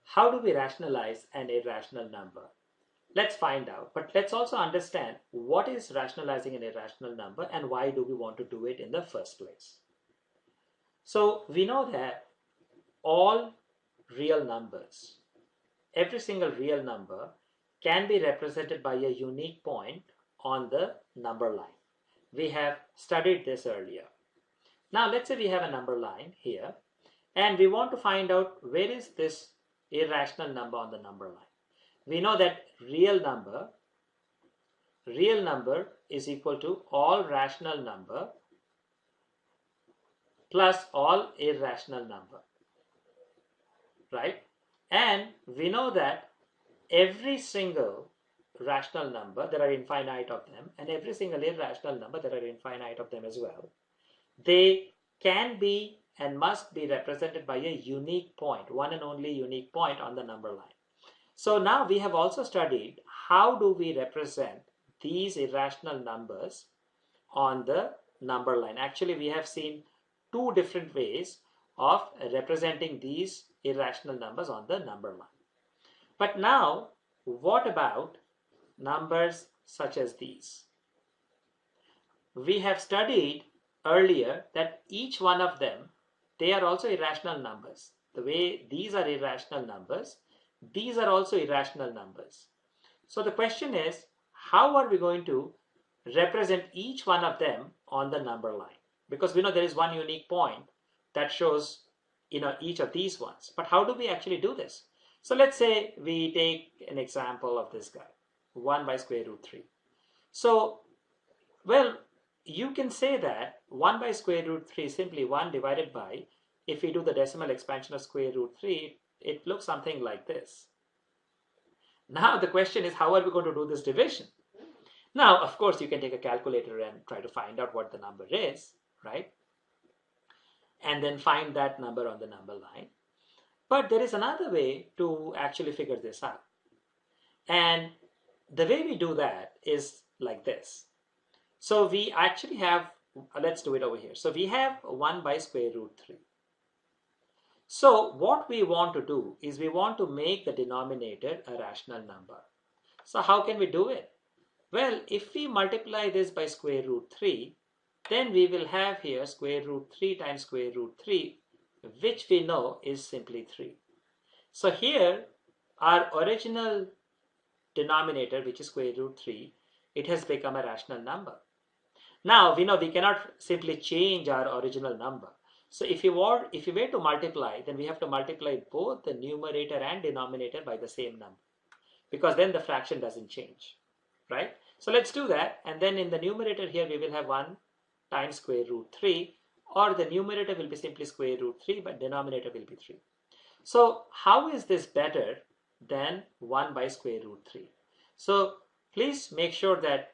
how do we rationalize an irrational number? Let's find out, but let's also understand what is rationalizing an irrational number and why do we want to do it in the first place. So we know that all real numbers, every single real number can be represented by a unique point on the number line. We have studied this earlier. Now let's say we have a number line here and we want to find out where is this irrational number on the number line. We know that real number is equal to all rational number plus all irrational number, right? And we know that every single rational number, there are infinite of them, and every single irrational number, there are infinite of them as well. They can be and must be represented by a unique point, one and only unique point on the number line. So now we have also studied how do we represent these irrational numbers on the number line. Actually, we have seen two different ways of representing these irrational numbers on the number line. But now, what about numbers such as these? We have studied earlier that each one of them, they are also irrational numbers. The way these are irrational numbers, these are also irrational numbers. So the question is, how are we going to represent each one of them on the number line? Because we know there is one unique point that shows each of these ones. But how do we actually do this? So let's say we take an example of this guy, 1 by square root 3. So, well, you can say that 1 by square root 3 is simply 1 divided by, if we do the decimal expansion of square root 3, it looks something like this. Now the question is, how are we going to do this division? Now, of course, you can take a calculator and try to find out what the number is, right? And then find that number on the number line. But there is another way to actually figure this out. And the way we do that is like this. So we actually have, let's do it over here. So we have 1 by square root 3. So what we want to do is we want to make the denominator a rational number. So how can we do it? Well, if we multiply this by square root 3, then we will have here square root 3 times square root 3, which we know is simply 3. So here, our original denominator, which is square root 3, it has become a rational number. Now, we know we cannot simply change our original number. So if we were to multiply, then we have to multiply both the numerator and denominator by the same number, because then the fraction doesn't change, right? So let's do that. And then in the numerator here, we will have 1 times square root 3, or the numerator will be simply square root 3, but denominator will be 3. So how is this better than 1 by square root 3? So please make sure that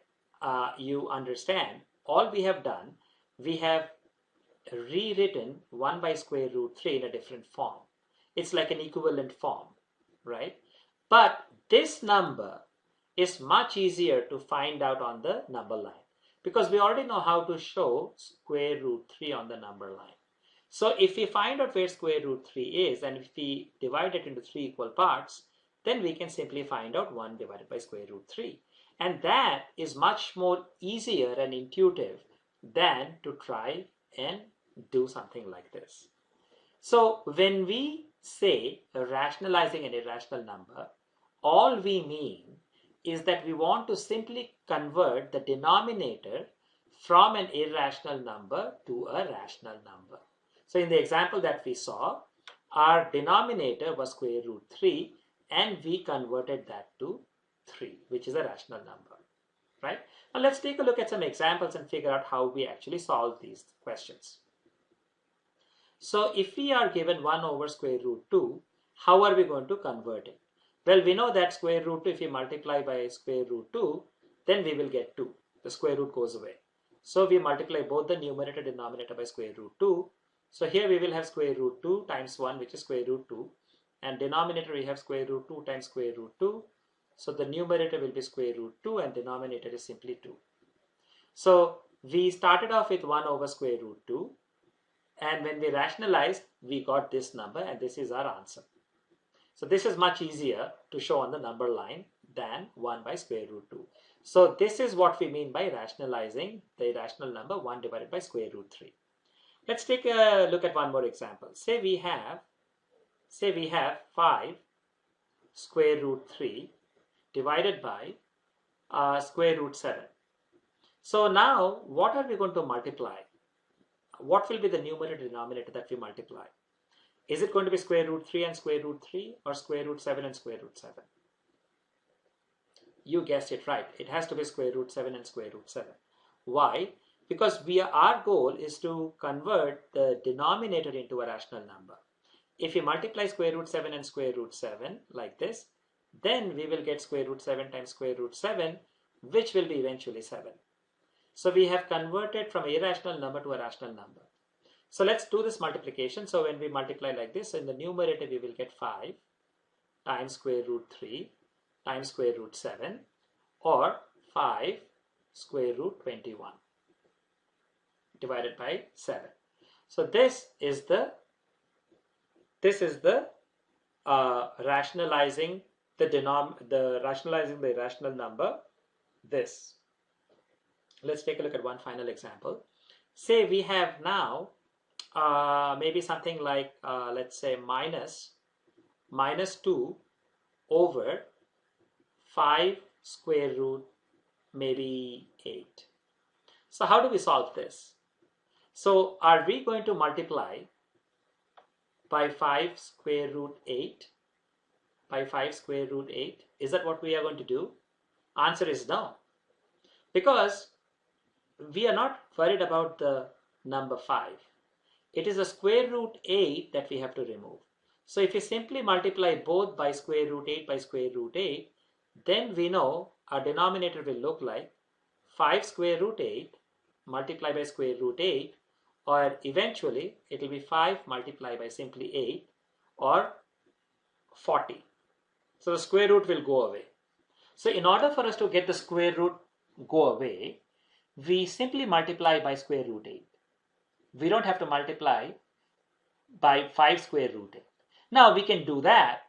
you understand all we have done. We have rewritten 1 by square root 3 in a different form. It's like an equivalent form, right? But this number is much easier to find out on the number line, because we already know how to show square root 3 on the number line. So if we find out where square root 3 is, and if we divide it into 3 equal parts, then we can simply find out 1 divided by square root 3. And that is much more easier and intuitive than to try and do something like this. So when we say rationalizing an irrational number, all we mean is that we want to simply convert the denominator from an irrational number to a rational number. So in the example that we saw, our denominator was square root 3, and we converted that to 3, which is a rational number, right? Now let's take a look at some examples and figure out how we actually solve these questions. So if we are given 1 over square root 2, how are we going to convert it? Well, we know that square root 2, if we multiply by square root 2, then we will get 2. The square root goes away. So we multiply both the numerator and denominator by square root 2. So here we will have square root 2 times 1, which is square root 2. And denominator we have square root 2 times square root 2. So the numerator will be square root 2 and denominator is simply 2. So we started off with 1 over square root 2. And when we rationalized, we got this number, and this is our answer. So this is much easier to show on the number line than 1 by square root 2. So this is what we mean by rationalizing the irrational number 1 divided by square root 3. Let's take a look at one more example. Say we have 5 square root 3 divided by square root 7. So now what are we going to multiply? What will be the numerator denominator that we multiply? Is it going to be square root 3 and square root 3 or square root 7 and square root 7? You guessed it right. It has to be square root 7 and square root 7. Why? Because our goal is to convert the denominator into a rational number. If we multiply square root 7 and square root 7 like this, then we will get square root 7 times square root 7, which will be eventually 7. So we have converted from an irrational number to a rational number. So let's do this multiplication. So when we multiply like this, in the numerator we will get 5 times square root 3 times square root 7, or 5 square root 21 divided by 7. So this is the rationalizing rationalizing the irrational number. This. Let's take a look at one final example. Say we have now maybe something like let's say minus 2 over 5 square root maybe 8. So how do we solve this? So are we going to multiply by 5 square root 8 by 5 square root 8? Is that what we are going to do? Answer is no, because we are not worried about the number 5. It is a square root 8 that we have to remove. So if we simply multiply both by square root 8 by square root 8, then we know our denominator will look like 5 square root 8 multiplied by square root 8, or eventually it will be 5 multiplied by simply 8, or 40. So the square root will go away. So in order for us to get the square root go away, we simply multiply by square root 8. We don't have to multiply by 5 square root 8. Now we can do that,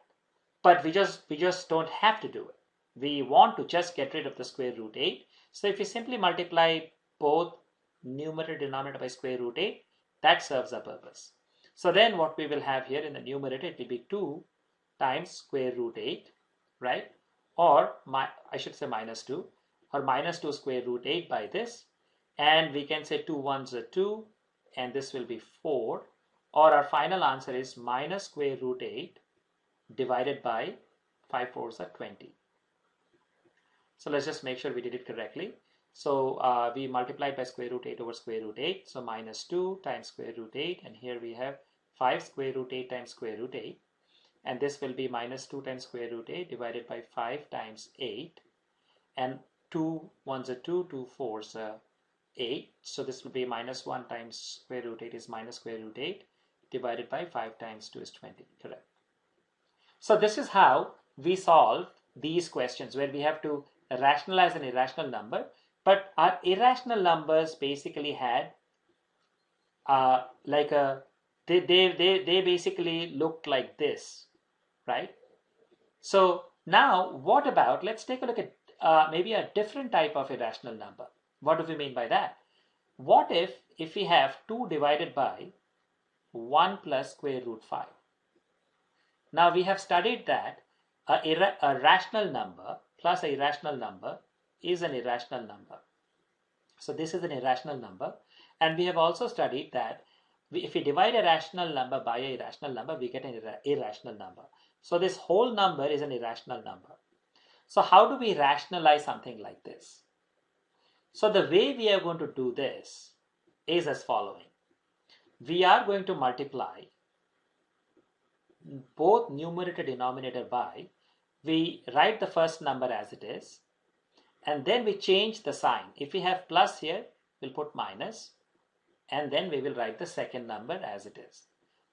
but we just don't have to do it. We want to just get rid of the square root 8. So if we simply multiply both numerator denominator by square root 8, that serves our purpose. So then what we will have here in the numerator, it will be 2 times square root 8, right? Or I should say minus 2, or minus 2 square root 8 by this. And we can say 2 ones are 2, and this will be 4. Or our final answer is minus square root 8 divided by 5 fours are 20. So let's just make sure we did it correctly. So we multiplied by square root 8 over square root 8. So minus 2 times square root 8. And here we have 5 square root 8 times square root 8. And this will be minus 2 times square root 8 divided by 5 times 8. And 2 ones are 2, 2 fours are 8. So this will be minus 1 times square root 8 is minus square root 8 divided by 5 times 2 is 20. Correct. So this is how we solve these questions, where we have to rationalize an irrational number. But our irrational numbers basically had they basically looked like this, right? So now what about, let's take a look at maybe a different type of irrational number. What do we mean by that? What if we have 2 divided by 1 plus square root 5? Now we have studied that a rational number plus an irrational number is an irrational number. So this is an irrational number. And we have also studied that if we divide a rational number by an irrational number, we get an irrational number. So this whole number is an irrational number. So how do we rationalize something like this? So the way we are going to do this is as following. We are going to multiply both numerator denominator by, we write the first number as it is, and then we change the sign. If we have plus here, we'll put minus, and then we will write the second number as it is.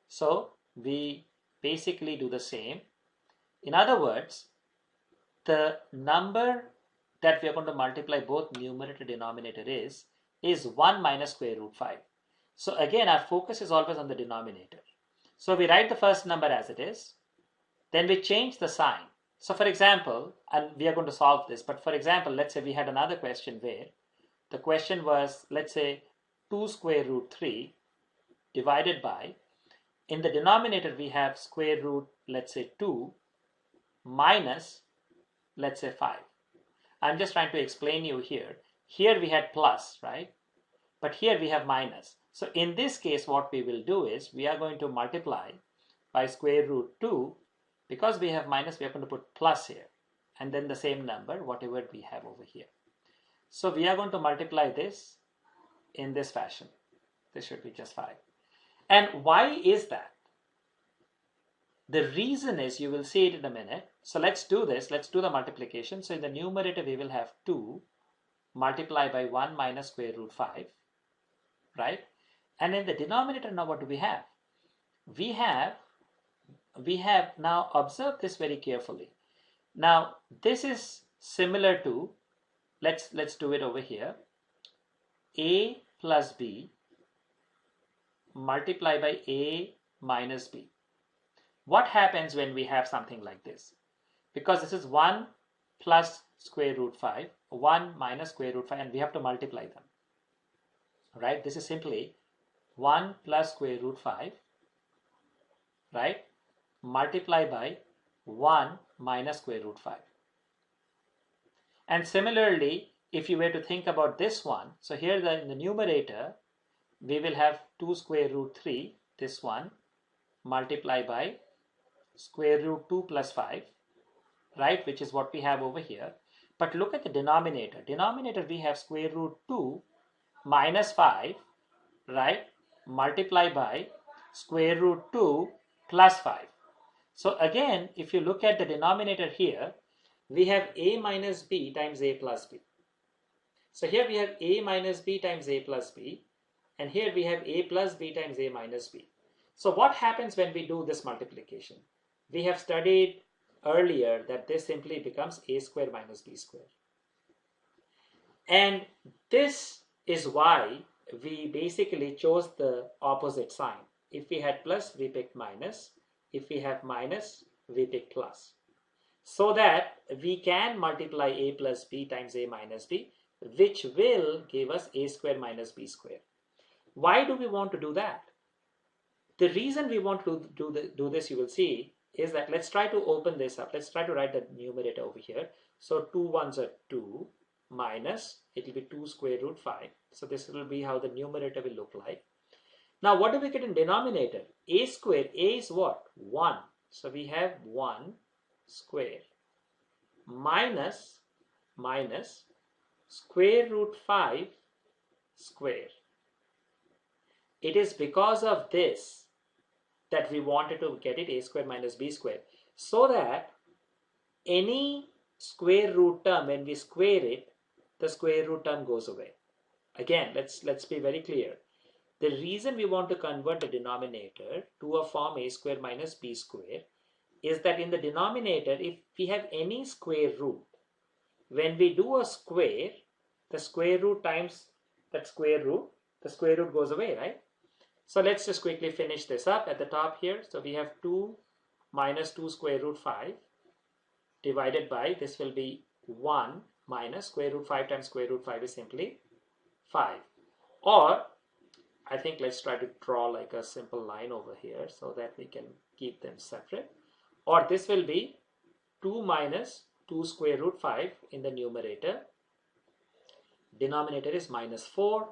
So we basically do the same. In other words, the number that we are going to multiply both numerator denominator is 1 minus square root 5. So again, our focus is always on the denominator. So we write the first number as it is, then we change the sign. So for example, and we are going to solve this, but for example, let's say we had another question where the question was, let's say 2 square root 3 divided by, in the denominator we have square root, let's say 2 minus, let's say 5. I'm just trying to explain you here. Here we had plus, right? But here we have minus. So in this case, what we will do is we are going to multiply by square root 2. Because we have minus, we are going to put plus here. And then the same number, whatever we have over here. So we are going to multiply this in this fashion. This should be just 5. And why is that? The reason is, you will see it in a minute. So let's do this. Let's do the multiplication. So in the numerator, we will have 2 multiplied by 1 minus square root 5, right? And in the denominator, now what do we have? We have now, observe this very carefully. Now this is similar to, let's do it over here, a plus b multiplied by a minus b. What happens when we have something like this? Because this is 1 plus square root 5, 1 minus square root 5, and we have to multiply them, right? This is simply 1 plus square root 5, right, multiply by 1 minus square root 5. And similarly, if you were to think about this one, so here in the numerator, we will have 2 square root 3, this one, multiply by square root 2 plus 5, right, which is what we have over here. But look at the denominator. Denominator, we have square root 2 minus 5, right, multiply by square root 2 plus 5. So again, if you look at the denominator here, we have a minus b times a plus b. So here we have a minus b times a plus b, and here we have a plus b times a minus b. So what happens when we do this multiplication? We have studied earlier that this simply becomes a square minus b square. And this is why we basically chose the opposite sign. If we had plus, we picked minus. If we have minus, we pick plus. So that we can multiply a plus b times a minus b, which will give us a square minus b square. Why do we want to do that? The reason we want to do this, you will see, is that let's try to open this up. Let's try to write the numerator over here. So 2 ones are 2 minus, it will be 2 square root 5. So this will be how the numerator will look like. Now what do we get in denominator? A square, a is what? 1. So we have 1 square minus square root 5 square. It is because of this that we wanted to get it a square minus b square, so that any square root term, when we square it, the square root term goes away. Again, let's be very clear. The reason we want to convert the denominator to a form a square minus b square is that in the denominator, if we have any square root, when we do a square, the square root times that square root, the square root goes away, right? So let's just quickly finish this up at the top here. So we have 2 minus 2 square root 5 divided by, this will be 1 minus square root 5 times square root 5 is simply 5. Or I think let's try to draw like a simple line over here so that we can keep them separate. Or this will be 2 minus 2 square root 5 in the numerator. Denominator is minus 4.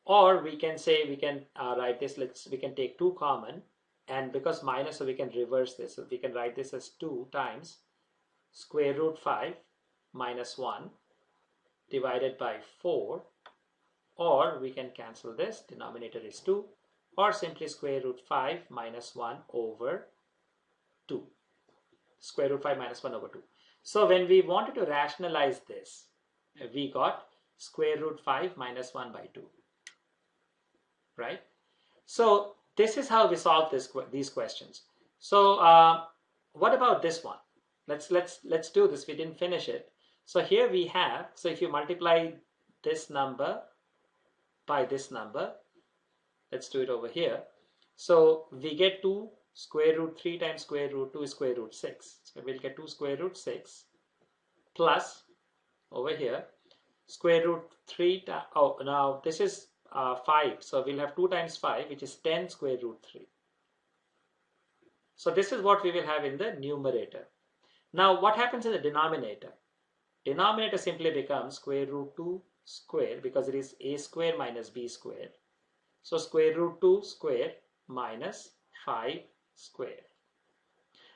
Or we can say, we can write this, we can take 2 common, and because minus, so we can reverse this. So we can write this as 2 times square root 5 minus 1 divided by 4. Or we can cancel this, denominator is 2, or simply square root 5 minus 1 over 2. Square root 5 minus 1 over 2. So when we wanted to rationalize this, we got square root 5 minus 1 by 2. Right? So this is how we solve these questions. So what about this one? Let's do this. We didn't finish it. So here we have, so if you multiply this number by this number, let's do it over here. So we get 2 square root 3 times square root 2 is square root 6. So we'll get 2 square root 6 plus over here square root 3 times, oh, now this is 5. So we'll have 2 times 5, which is 10 square root 3. So this is what we will have in the numerator. Now what happens in the denominator? Denominator simply becomes square root 2 square, because it is a square minus b square. So square root 2 square minus 5 square.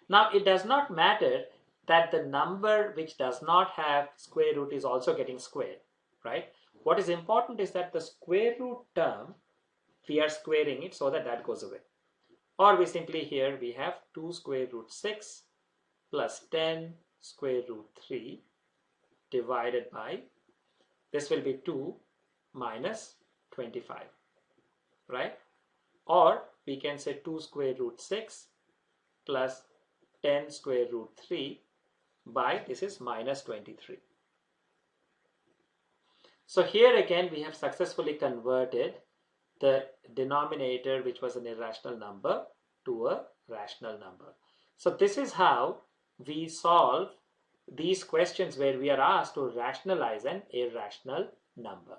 Now it does not matter that the number which does not have square root is also getting squared, right? What is important is that the square root term, we are squaring it so that that goes away. Or we simply here we have 2 square root 6 plus 10 square root 3 divided by, this will be 2 minus 25, right? Or we can say 2 square root 6 plus 10 square root 3 by, this is minus 23. So here again we have successfully converted the denominator, which was an irrational number, to a rational number. So this is how we solve these questions where we are asked to rationalize an irrational number.